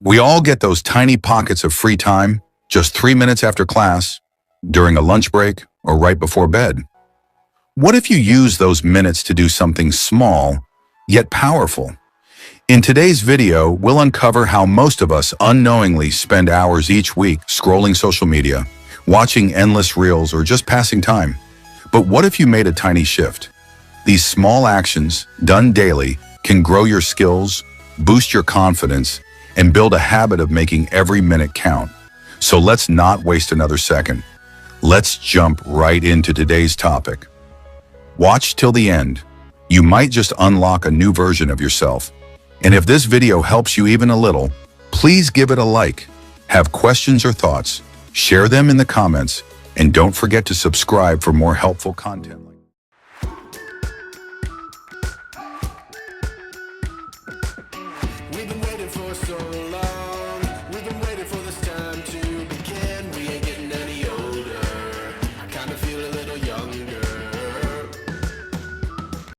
We all get those tiny pockets of free time, just 3 minutes after class, during a lunch break, or right before bed. What if you use those minutes to do something small, yet powerful? In today's video, we'll uncover how most of us unknowingly spend hours each week scrolling social media, watching endless reels, or just passing time. But what if you made a tiny shift? These small actions, done daily, can grow your skills, boost your confidence, and build a habit of making every minute count. So let's not waste another second. Let's jump right into today's topic. Watch till the end. You might just unlock a new version of yourself. And if this video helps you even a little, please give it a like. Have questions or thoughts? Share them in the comments, and don't forget to subscribe for more helpful content. We've been waiting for so long. We've been waiting for this time to begin. We ain't getting any older. I kinda feel